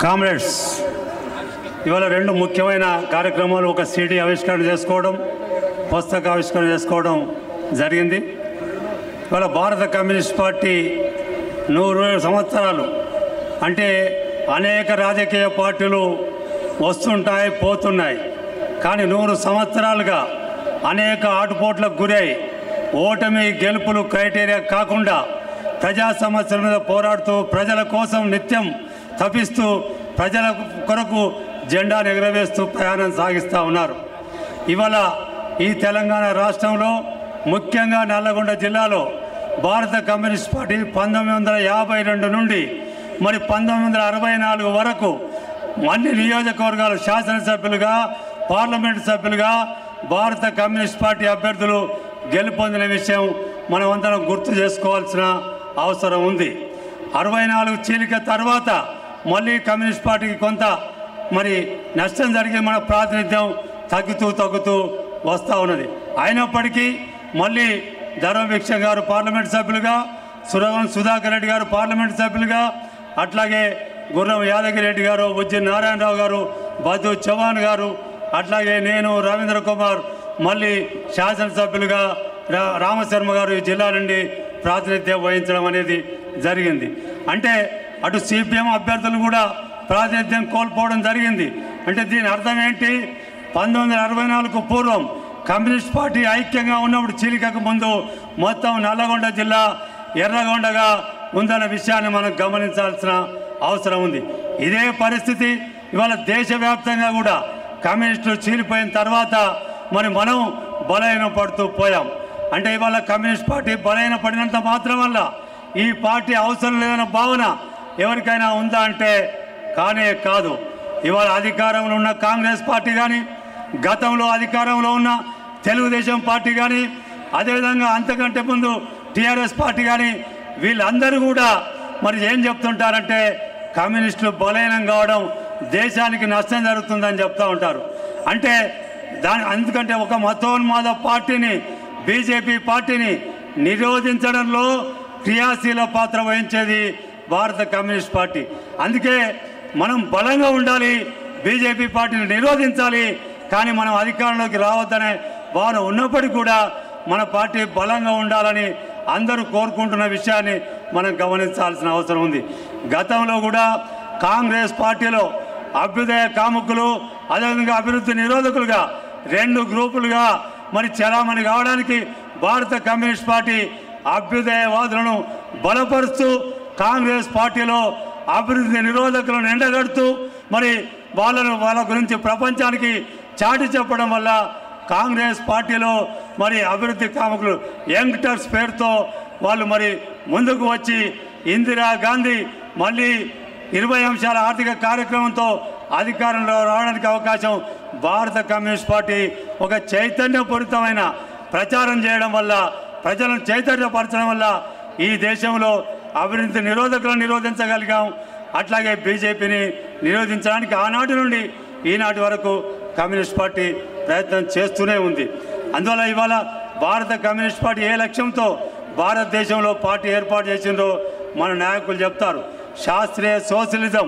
Comrades ఇవాళ రెండు ముఖ్యమైన కార్యక్రమాలు, ఒక సిడి ఆవిష్కరణ చేసుకోవడం, పుస్తక ఆవిష్కరణ చేసుకోవడం జరిగింది. ఇవాళ భారత కమ్యూనిస్ట్ పార్టీ 100 సంవత్సరాలు అంటే అనేక రాజకీయ పార్టీలు వస్తుంటాయి పోతున్నాయి, కానీ 100 సంవత్సరాలుగా అనేక ఆటుపోట్లకు గురై ఓటమి గెలుపులు క్రైటీరియా కాకుండా ప్రజా సమస్యల మీద పోరాడుతూ ప్రజల కోసం నిత్యం తపిస్తూ ప్రజల కొరకు జెండాను ఎగురవేస్తూ ప్రయాణం సాగిస్తూ ఉన్నారు. ఇవాళ ఈ తెలంగాణ రాష్ట్రంలో ముఖ్యంగా నల్లగొండ జిల్లాలో భారత కమ్యూనిస్ట్ పార్టీ 1952 నుండి మరి 1964 వరకు అన్ని నియోజకవర్గాలు శాసనసభ్యులుగా పార్లమెంటు సభ్యులుగా భారత కమ్యూనిస్ట్ పార్టీ అభ్యర్థులు గెలుపొందిన విషయం మనమందరం గుర్తు చేసుకోవాల్సిన అవసరం ఉంది. 64 చీలిక తర్వాత మళ్ళీ కమ్యూనిస్ట్ పార్టీకి కొంత మరి నష్టం జరిగి మన ప్రాతినిధ్యం తగ్గుతూ వస్తూ ఉన్నది. అయినప్పటికీ మళ్ళీ ధర్మభిక్ష గారు పార్లమెంట్ సభ్యులుగా, సుధాకర్ రెడ్డి గారు పార్లమెంట్ సభ్యులుగా, అట్లాగే గుర్రం యాదగిరి రెడ్డి గారు, ఉజ్జి నారాయణరావు గారు, బద్దు చౌహాన్ గారు, అట్లాగే నేను రవీంద్ర కుమార్ మళ్ళీ శాసనసభ్యులుగా, రామశర్మ గారు ఈ జిల్లా నుండి ప్రాతినిధ్యం వహించడం అనేది జరిగింది. అంటే అటు సిపిఎం అభ్యర్థులు కూడా ప్రాతినిధ్యం కోల్పోవడం జరిగింది. అంటే దీని అర్థం ఏంటి? 1964కు పూర్వం కమ్యూనిస్ట్ పార్టీ ఐక్యంగా ఉన్నప్పుడు చీలికకు ముందు మొత్తం నల్లగొండ జిల్లా ఎర్రగొండగా ఉందన్న విషయాన్ని మనం గమనించాల్సిన అవసరం ఉంది. ఇదే పరిస్థితి ఇవాళ దేశవ్యాప్తంగా కూడా కమ్యూనిస్టులు చీలిపోయిన తర్వాత మరి మనం బలహీన పడుతూ పోయాం. అంటే ఇవాళ కమ్యూనిస్ట్ పార్టీ బలహీన పడినంత మాత్రం వల్ల ఈ పార్టీ అవసరం లేదన్న భావన ఎవరికైనా ఉందా అంటే కానే కాదు. ఇవాళ అధికారంలో ఉన్న కాంగ్రెస్ పార్టీ కానీ, గతంలో అధికారంలో ఉన్న తెలుగుదేశం పార్టీ కానీ, అదేవిధంగా అంతకంటే ముందు టీఆర్ఎస్ పార్టీ కానీ, వీళ్ళందరూ కూడా మరి ఏం చెప్తుంటారంటే కమ్యూనిస్టులు బలహీనం కావడం దేశానికి నష్టం జరుగుతుందని చెప్తూ ఉంటారు. అంటే అందుకంటే ఒక మతోన్మాద పార్టీని, బీజేపీ పార్టీని నిరోధించడంలో క్రియాశీల పాత్ర వహించేది భారత కమ్యూనిస్ట్ పార్టీ. అందుకే మనం బలంగా ఉండాలి, బీజేపీ పార్టీని నిరోధించాలి. కానీ మనం అధికారంలోకి రావద్దనే భావన ఉన్నప్పటికీ కూడా మన పార్టీ బలంగా ఉండాలని అందరూ కోరుకుంటున్న విషయాన్ని మనం గమనించాల్సిన అవసరం ఉంది. గతంలో కూడా కాంగ్రెస్ పార్టీలో అభ్యుదయ కాముకులు, అదేవిధంగా అభివృద్ధి నిరోధకులుగా 2 గ్రూపులుగా మరి చలామణి కావడానికి భారత కమ్యూనిస్ట్ పార్టీ అభ్యుదయవాదులను బలపరుస్తూ కాంగ్రెస్ పార్టీలో అభివృద్ధి నిరోధకులను ఎండగడుతూ మరి వాళ్ళ గురించి ప్రపంచానికి చాటి చెప్పడం వల్ల కాంగ్రెస్ పార్టీలో మరి అభివృద్ధి కాముకులు యంగ్టర్స్ పేరుతో వాళ్ళు మరి ముందుకు వచ్చి ఇందిరాగాంధీ మళ్ళీ 20 అంశాల ఆర్థిక కార్యక్రమంతో అధికారంలో రావడానికి అవకాశం భారత కమ్యూనిస్ట్ పార్టీ ఒక చైతన్యపూరితమైన ప్రచారం చేయడం వల్ల, ప్రజలను చైతన్యపరచడం వల్ల ఈ దేశంలో అభివృద్ధి నిరోధకులను నిరోధించగలిగాం. అట్లాగే బీజేపీని నిరోధించడానికి ఆనాటి నుండి ఈనాటి వరకు కమ్యూనిస్ట్ పార్టీ ప్రయత్నం చేస్తూనే ఉంది. అందువల్ల ఇవాళ భారత కమ్యూనిస్ట్ పార్టీ ఏ లక్ష్యంతో భారతదేశంలో పార్టీ ఏర్పాటు చేసిందో మన నాయకులు చెప్తారు. శాస్త్రీయ సోషలిజం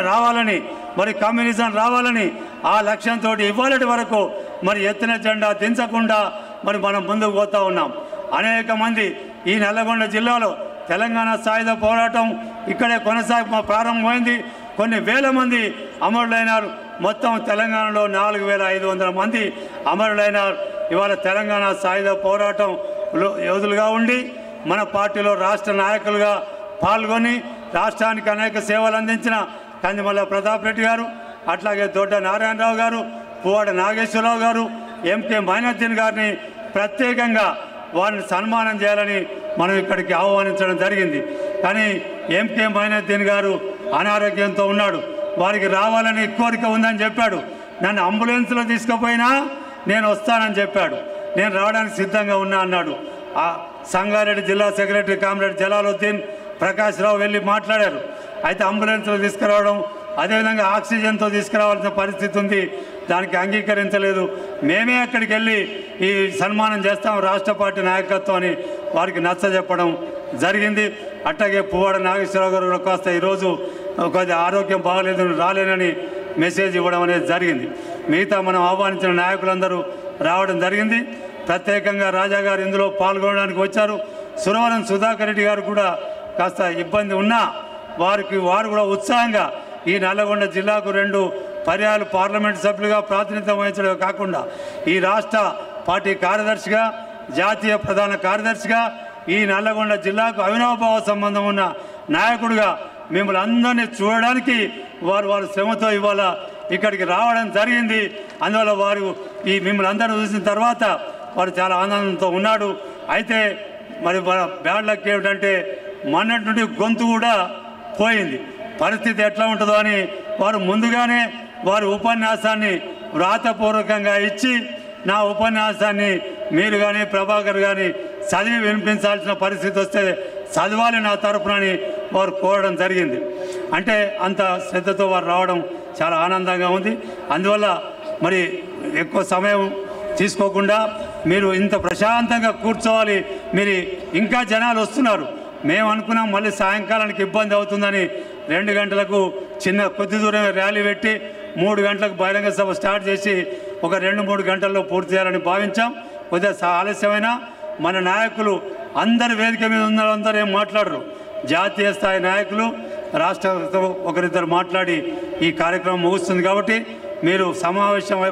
రావాలని, మరి కమ్యూనిజం రావాలని ఆ లక్ష్యంతో ఇవాళటి వరకు మరి ఎత్తిన జెండా దించకుండా మరి మనం ముందుకు పోతూ ఉన్నాం. అనేక మంది ఈ నల్లగొండ జిల్లాలో తెలంగాణ సాయుధ పోరాటం ఇక్కడే ప్రారంభమైంది. కొన్ని వేల మంది అమరులైనారు. మొత్తం తెలంగాణలో 4500 మంది అమరులైనారు. ఇవాళ తెలంగాణ సాయుధ పోరాటం యోధులుగా ఉండి మన పార్టీలో రాష్ట్ర నాయకులుగా పాల్గొని రాష్ట్రానికి అనేక సేవలు అందించిన కందిమల్ల ప్రతాప్ రెడ్డి గారు, అట్లాగే దొడ్డ నారాయణరావు గారు, పువ్వాడ నాగేశ్వరరావు గారు, ఎంకే మైనుద్దీన్ గారిని ప్రత్యేకంగా వారిని సన్మానం చేయాలని మనం ఇక్కడికి ఆహ్వానించడం జరిగింది. కానీ ఎంకే మైనుద్దీన్ గారు అనారోగ్యంతో ఉన్నాడు. వారికి రావాలని కోరిక ఉందని చెప్పాడు. నన్ను అంబులెన్స్లో తీసుకుపోయినా నేను వస్తానని చెప్పాడు. నేను రావడానికి సిద్ధంగా ఉన్నా అన్నాడు. ఆ సంగారెడ్డి జిల్లా సెక్రటరీ కామ్రేడ్ జలాలుద్దీన్, ప్రకాష్ రావు వెళ్ళి మాట్లాడారు. అయితే అంబులెన్స్లో తీసుకురావడం, అదేవిధంగా ఆక్సిజన్తో తీసుకురావాల్సిన పరిస్థితి ఉంది. దానికి అంగీకరించలేదు. మేమే అక్కడికి వెళ్ళి ఈ సన్మానం చేస్తాం రాష్ట్ర పార్టీ నాయకత్వం అని వారికి నచ్చ చెప్పడం జరిగింది. అట్లాగే పువ్వాడ నాగేశ్వరరావు గారు కూడా కాస్త ఈరోజు కొద్ది ఆరోగ్యం బాగలేదు రాలేనని మెసేజ్ ఇవ్వడం అనేది జరిగింది. మిగతా మనం ఆహ్వానించిన నాయకులందరూ రావడం జరిగింది. ప్రత్యేకంగా రాజా గారు ఇందులో పాల్గొనడానికి వచ్చారు. సురవరం సుధాకర్ రెడ్డి గారు కూడా కాస్త ఇబ్బంది ఉన్నా వారు కూడా ఉత్సాహంగా ఈ నల్లగొండ జిల్లాకు 2 పర్యాలు పార్లమెంట్ సభ్యులుగా ప్రాతినిధ్యం వహించడమే కాకుండా ఈ రాష్ట్ర పార్టీ కార్యదర్శిగా, జాతీయ ప్రధాన కార్యదర్శిగా ఈ నల్లగొండ జిల్లాకు అవినాభావ సంబంధం ఉన్న నాయకుడిగా మిమ్మల్ని అందరినీ చూడడానికి వారు శ్రమతో ఇవాళ ఇక్కడికి రావడం జరిగింది. అందువల్ల వారు ఈ మిమ్మల్ని అందరూ చూసిన తర్వాత వారు చాలా ఆనందంతో ఉన్నాడు. అయితే మరి బ్యాడ్ లక్ ఏమిటంటే మొన్నటి నుండి గొంతు కూడా పోయింది. పరిస్థితి ఎట్లా ఉంటుందో అని వారు ముందుగానే వారి ఉపన్యాసాన్ని వ్రాతపూర్వకంగా ఇచ్చి నా ఉపన్యాసాన్ని మీరు కానీ ప్రభాకర్ కానీ చదివి వినిపించాల్సిన పరిస్థితి వస్తే చదవాలి నా తరపునని వారు కోరడం జరిగింది. అంటే అంత శ్రద్ధతో వారు రావడం చాలా ఆనందంగా ఉంది. అందువల్ల మరి ఎక్కువ సమయం తీసుకోకుండా మీరు ఇంత ప్రశాంతంగా కూర్చోవాలి. మీరు ఇంకా జనాలు వస్తున్నారు. మేము అనుకున్నాం మళ్ళీ సాయంకాలానికి ఇబ్బంది అవుతుందని 2 గంటలకు కొద్ది దూరం ర్యాలీ పెట్టి 3 గంటలకు బహిరంగ సభ స్టార్ట్ చేసి ఒక 2-3 గంటల్లో పూర్తి చేయాలని భావించాం. కొద్దిగా ఆలస్యమైన మన నాయకులు అందరు వేదిక మీద ఉన్నందరూ ఏం మాట్లాడరు. జాతీయ స్థాయి నాయకులు రాష్ట్రంతో ఒకరిద్దరు మాట్లాడి ఈ కార్యక్రమం ముగుస్తుంది. కాబట్టి మీరు సమావేశం